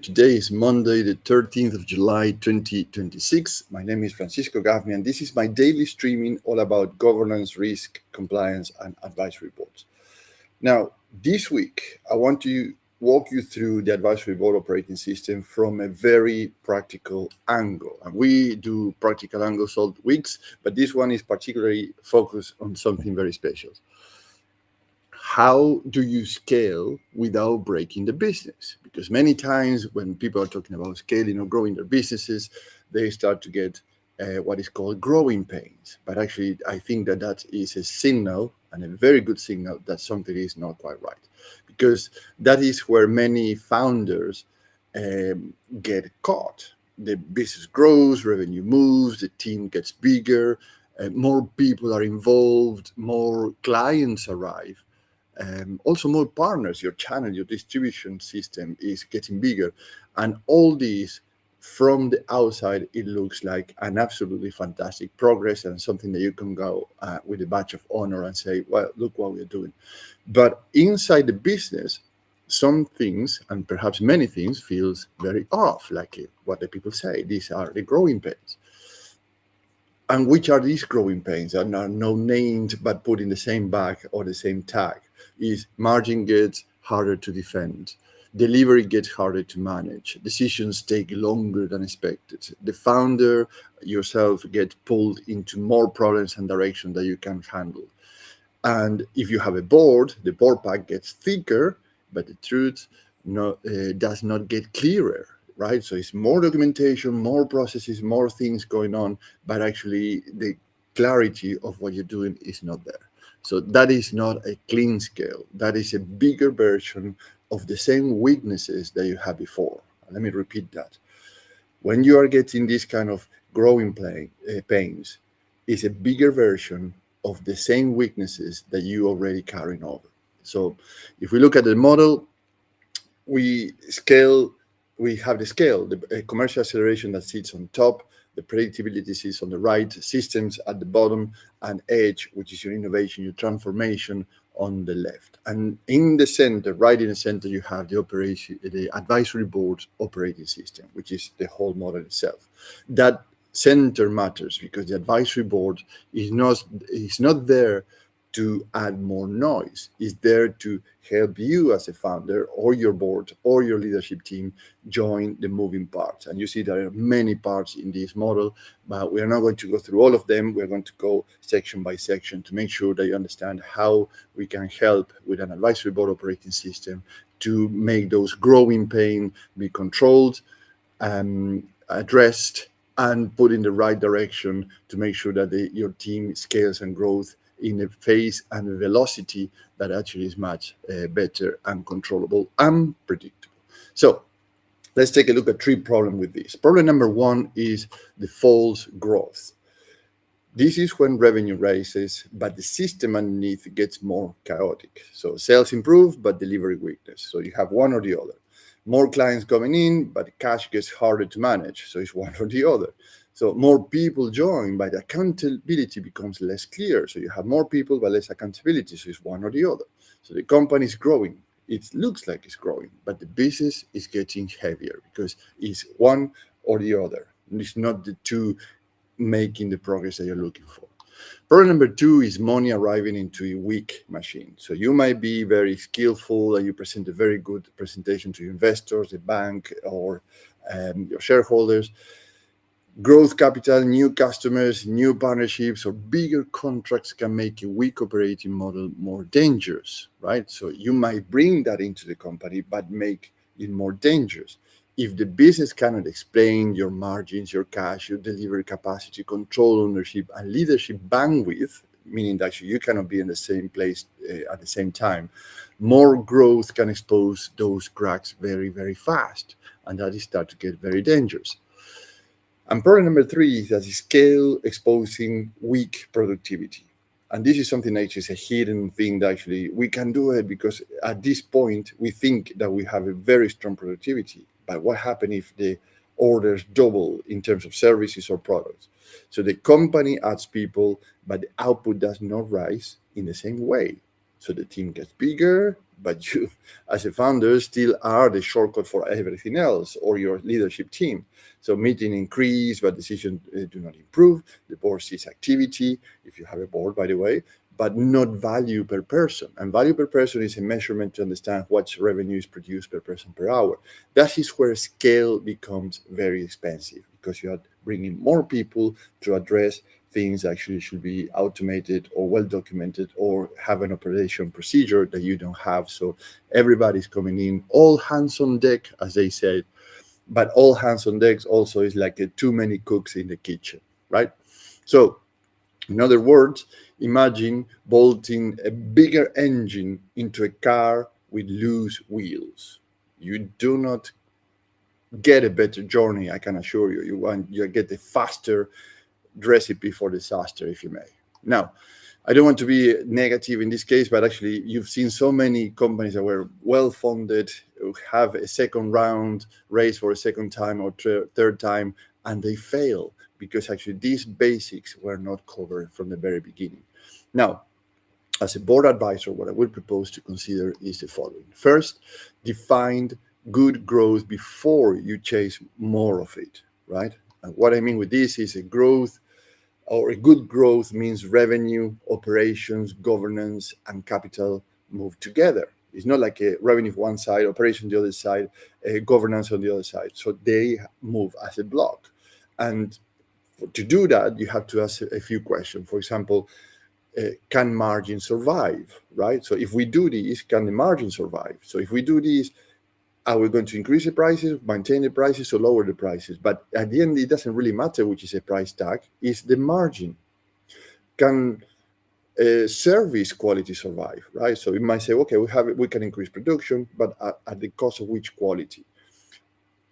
Today is Monday, the 13th of July, 2026. My name is Francisco Gaffney, and this is my daily streaming all about governance, risk, compliance, and advisory boards. Now, this week, I want to walk you through the advisory board operating system from a very practical angle. And we do practical angles all weeks, but this one is particularly focused on something very special. How do you scale without breaking the business? Because many times when people are talking about scaling or growing their businesses, they start to get what is called growing pains. But actually, I think that is a signal, and a very good signal, that something is not quite right. Because that is where many founders get caught. The business grows, revenue moves, the team gets bigger, more people are involved, more clients arrive, also more partners. Your channel, your distribution system is getting bigger, and all these, from the outside, it looks like an absolutely fantastic progress and something that you can go with a badge of honor and say, well, look what we're doing. But inside the business, some things, and perhaps many things, feels very off, like what the people say. These are the growing pains. And which are these growing pains? And are no named but put in the same bag or the same tag. Is margin gets harder to defend, delivery gets harder to manage, decisions take longer than expected, the founder yourself get pulled into more problems and direction that you can handle. And if you have a board, the board pack gets thicker, but the truth does not get clearer, right? So it's more documentation, more processes, more things going on, but actually the clarity of what you're doing is not there. So that is not a clean scale. That is a bigger version of the same weaknesses that you had before. Let me repeat that. When you are getting this kind of growing pains, it's a bigger version of the same weaknesses that you already carrying over. So if we look at the model, we scale, we have the scale, the commercial acceleration that sits on top, the predictability sits on the right, systems at the bottom, and edge, which is your innovation, your transformation, on the left. And in the center, right in the center, you have the advisory board operating system, which is the whole model itself. That center matters because the advisory board is not there to add more noise. It's there to help you as a founder or your board or your leadership team join the moving parts. And you see there are many parts in this model, but we are not going to go through all of them. We're going to go section by section to make sure that you understand how we can help with an advisory board operating system to make those growing pain be controlled, addressed, and put in the right direction to make sure that your team scales and grows in a phase and a velocity that actually is much better and controllable and predictable. So let's take a look at three problems with this. Problem number one is the false growth. This is when revenue rises, but the system underneath gets more chaotic. So sales improve, but delivery weakness. So you have one or the other. More clients coming in, but cash gets harder to manage. So it's one or the other. So more people join, but accountability becomes less clear. So you have more people, but less accountability. So it's one or the other. So the company is growing. It looks like it's growing, but the business is getting heavier because it's one or the other. It's not the two making the progress that you're looking for. Problem number two is money arriving into a weak machine. So you might be very skillful and you present a very good presentation to your investors, the bank, or your shareholders. Growth capital, new customers, new partnerships, or bigger contracts can make a weak operating model more dangerous, right? So you might bring that into the company, but make it more dangerous. If the business cannot explain your margins, your cash, your delivery capacity, control ownership, and leadership bandwidth, meaning that you cannot be in the same place at the same time, more growth can expose those cracks very, very fast. And that is start to get very dangerous. And problem number three is that scale exposing weak productivity. And this is something that is a hidden thing that actually we can do it because at this point we think that we have a very strong productivity. But what happens if the orders double in terms of services or products? So the company adds people, but the output does not rise in the same way. So the team gets bigger, but you, as a founder, still are the shortcut for everything else, or your leadership team. So meeting increase, but decisions do not improve. The board sees activity, if you have a board, by the way, but not value per person. And value per person is a measurement to understand what revenue is produced per person per hour. That is where scale becomes very expensive, because you are bringing more people to address things actually should be automated or well documented or have an operation procedure that you don't have. So everybody's coming in, all hands on deck, as they said. But all hands on deck also is like too many cooks in the kitchen, right? So in other words, imagine bolting a bigger engine into a car with loose wheels. You do not get a better journey, I can assure you. You get a faster recipe for disaster, if you may. Now, I don't want to be negative in this case, but actually, you've seen so many companies that were well funded, have a second round, raise for a second time or third time, and they fail because actually these basics were not covered from the very beginning. Now, as a board advisor, what I would propose to consider is the following. First, define good growth before you chase more of it, right? And what I mean with this is a growth or a good growth means revenue, operations, governance, and capital move together. It's not like a revenue on one side, operation on the other side, governance on the other side. So they move as a block. And to do that, you have to ask a few questions. For example, can margin survive, right? So if we do this, can the margin survive? So if we do this, are we going to increase the prices, maintain the prices, or lower the prices? But at the end, it doesn't really matter which is a price tag, it's the margin. Can service quality survive, right? So we might say, okay, we can increase production, but at the cost of which quality?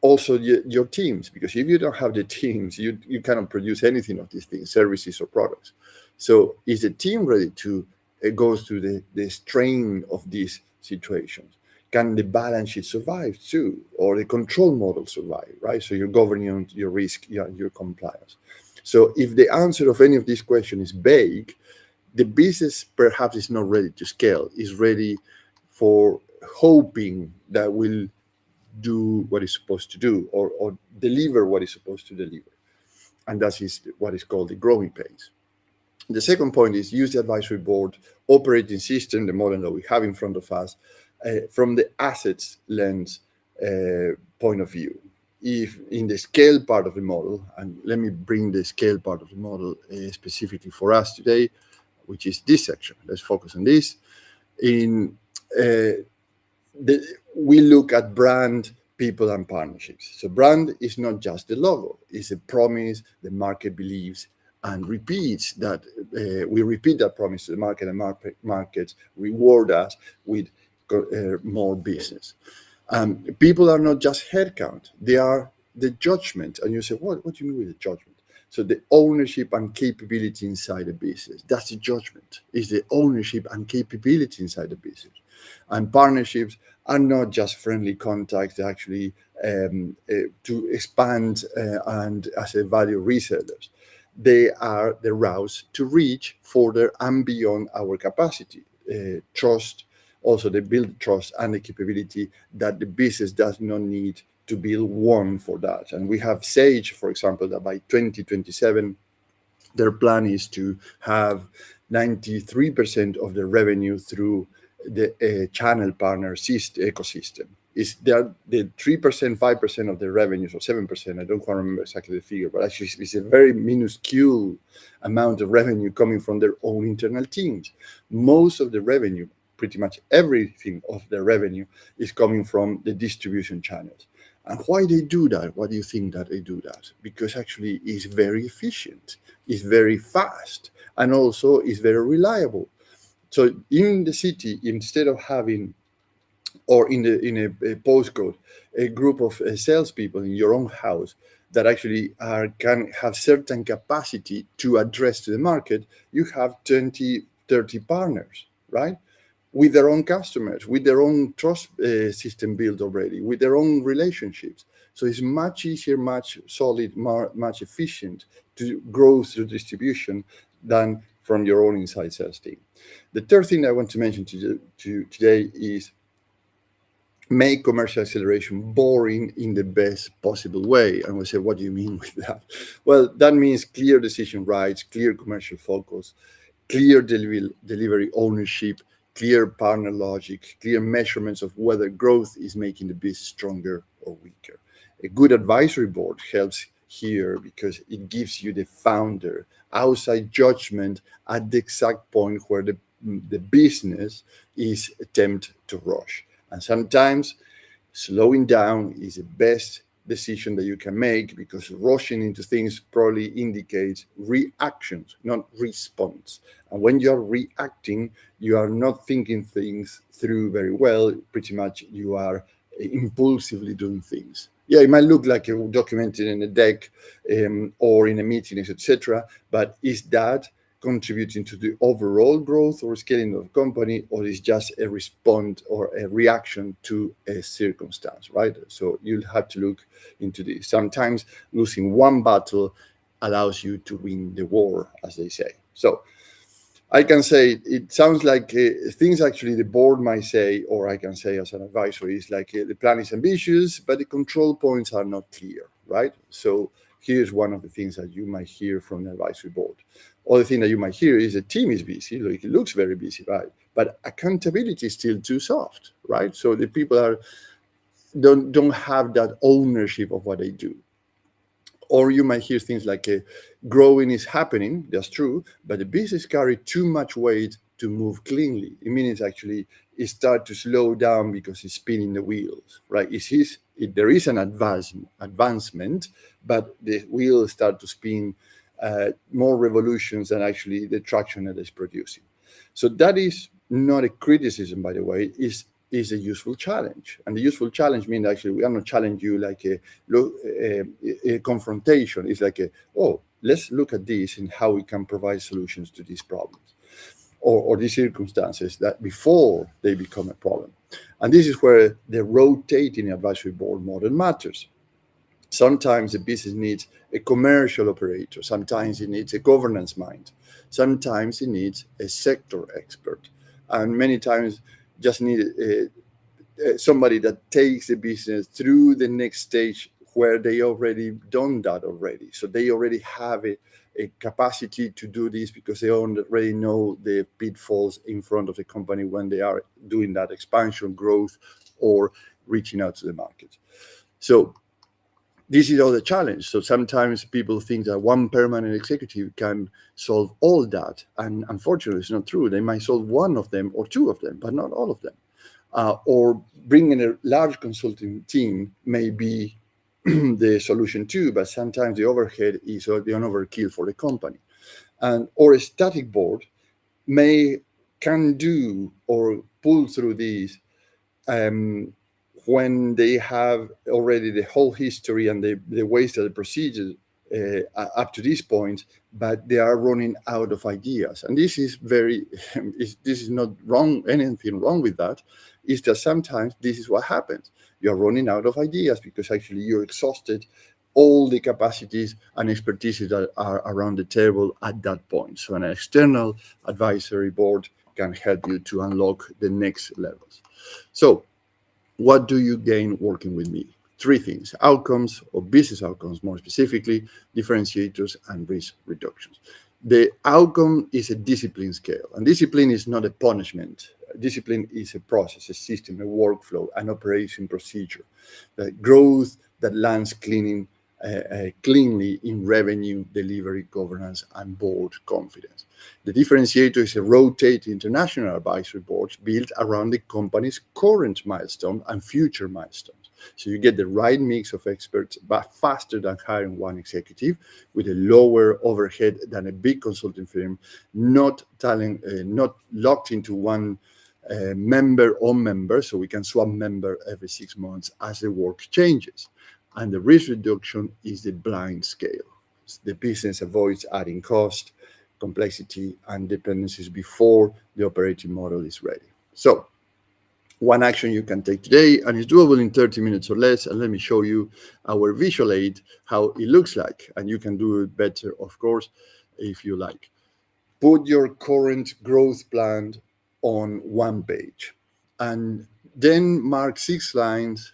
Also, your teams, because if you don't have the teams, you cannot produce anything of these things, services or products. So is the team ready to go through the strain of these situations? Can the balance sheet survive too, or the control model survive, right? So you're governing your risk, your compliance. So if the answer of any of these questions is vague, the business perhaps is not ready to scale, is ready for hoping that will do what it's supposed to do, or deliver what it's supposed to deliver. And that is what is called the growing pains. The second point is use the advisory board operating system, the model that we have in front of us, from the assets lens point of view. If in the scale part of the model, and let me bring the scale part of the model specifically for us today, which is this section. Let's focus on this. We look at brand, people, and partnerships. So brand is not just the logo, it's a promise the market believes and repeats that. We repeat that promise to the market, and markets reward us with more business. People are not just headcount, they are the judgment. And you say, what do you mean with the judgment? So the ownership and capability inside the business, that's the judgment, is the ownership and capability inside the business. And partnerships are not just friendly contacts, actually to expand and as a value resellers. They are the routes to reach further and beyond our capacity. Trust, also they build trust and the capability that the business does not need to build one for that. And we have Sage, for example, that by 2027, their plan is to have 93% of the revenue through the channel partner ecosystem. Is there the 3%, 5% of the revenues, or 7%? I don't quite remember exactly the figure, but actually it's a very minuscule amount of revenue coming from their own internal teams. Most of the revenue, pretty much everything of the revenue, is coming from the distribution channels. And why they do that? Why do you think that they do that? Because actually it's very efficient, it's very fast, and also it's very reliable. So in the city, instead of having, or in a postcode, a group of salespeople in your own house that actually can have certain capacity to address to the market, you have 20, 30 partners, right? With their own customers, with their own trust system built already, with their own relationships. So it's much easier, much solid, much efficient to grow through distribution than from your own inside sales team. The third thing I want to mention to today is make commercial acceleration boring in the best possible way. And we say, what do you mean with that? Well, that means clear decision rights, clear commercial focus, clear delivery ownership, clear partner logic, clear measurements of whether growth is making the business stronger or weaker. A good advisory board helps here because it gives you the founder outside judgment at the exact point where the business is tempted to rush. And sometimes slowing down is the best decision that you can make, because rushing into things probably indicates reactions, not response. And when you are reacting, you are not thinking things through very well. Pretty much you are impulsively doing things. Yeah, it might look like documented in a deck or in a meeting, etc. But is that contributing to the overall growth or scaling of the company, or is just a response or a reaction to a circumstance, right? So you'll have to look into this. Sometimes losing one battle allows you to win the war, as they say. So I can say it sounds like things actually the board might say, or I can say as an advisor, is like the plan is ambitious, but the control points are not clear, right? So here's one of the things that you might hear from the advisory board. Other thing that you might hear is the team is busy, like it looks very busy, right? But accountability is still too soft, right? So the people don't have that ownership of what they do. Or you might hear things like growing is happening, that's true, but the business carry too much weight to move cleanly. It means actually it start to slow down because it's spinning the wheels, right? There is an advancement, but the wheels start to spin more revolutions than actually the traction that it's producing. So that is not a criticism, by the way, is a useful challenge. And the useful challenge means actually we are not challenging you like a confrontation. It's like let's look at this and how we can provide solutions to these problems or these circumstances that before they become a problem. And this is where the rotating advisory board model matters. Sometimes the business needs a commercial operator. Sometimes it needs a governance mind. Sometimes it needs a sector expert. And many times just need somebody that takes the business through the next stage where they already done that already. So they already have a capacity to do this because they already know the pitfalls in front of the company when they are doing that expansion, growth, or reaching out to the market. So this is all the challenge. So sometimes people think that one permanent executive can solve all that. And unfortunately, it's not true. They might solve one of them or two of them, but not all of them. Or bringing a large consulting team may be the solution too, but sometimes the overhead is the overkill for the company. Or a static board can do or pull through these when they have already the whole history and the ways that the procedures up to this point, but they are running out of ideas. And this is this is not wrong, anything wrong with that. It's that sometimes this is what happens. You're running out of ideas because actually you're exhausted all the capacities and expertise that are around the table at that point. So an external advisory board can help you to unlock the next levels. So what do you gain working with me? Three things: outcomes, or business outcomes more specifically, differentiators, and risk reductions. The outcome is a discipline scale, and discipline is not a punishment. Discipline is a process, a system, a workflow, an operation procedure. The growth that lands cleanly in revenue, delivery, governance, and board confidence. The differentiator is a rotating international advisory board built around the company's current milestone and future milestones. So you get the right mix of experts, but faster than hiring one executive, with a lower overhead than a big consulting firm, not locked into one member, so we can swap member every 6 months as the work changes. And the risk reduction is the blind scale. The business avoids adding cost, complexity, and dependencies before the operating model is ready. So one action you can take today, and it's doable in 30 minutes or less, and let me show you our visual aid, how it looks like. And you can do it better, of course, if you like. Put your current growth plan on one page, and then mark 6 lines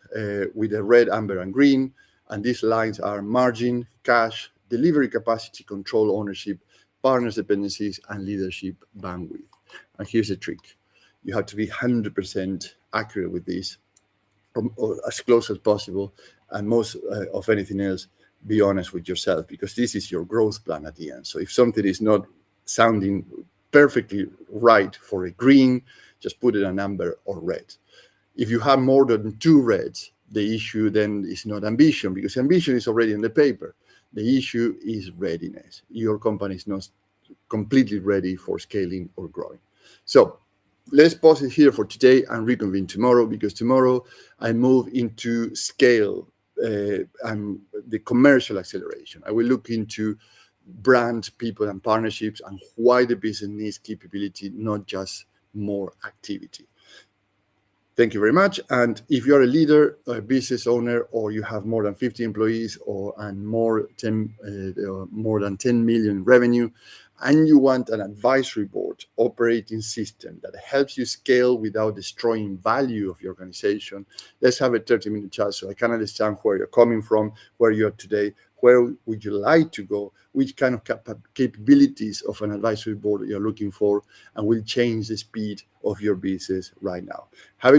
with a red, amber, and green. And these lines are margin, cash, delivery capacity, control ownership, partners dependencies, and leadership bandwidth. And here's the trick: you have to be 100% accurate with this, or as close as possible, and most of anything else, be honest with yourself, because this is your growth plan at the end. So if something is not sounding perfectly right for a green, just put it a number or red. If you have more than 2 reds, the issue then is not ambition, because ambition is already on the paper. The issue is readiness. Your company is not completely ready for scaling or growing. So let's pause it here for today and reconvene tomorrow, because tomorrow I move into scale and the commercial acceleration. I will look into brand, people, and partnerships, and why the business needs capability, not just more activity. Thank you very much. And if you're a leader, a business owner, or you have more than 50 employees and more than 10 million revenue, and you want an advisory board operating system that helps you scale without destroying value of your organization, let's have a 30-minute chat so I can understand where you're coming from, where you are today, where would you like to go, which kind of capabilities of an advisory board you're looking for, and will change the speed of your business right now. Have a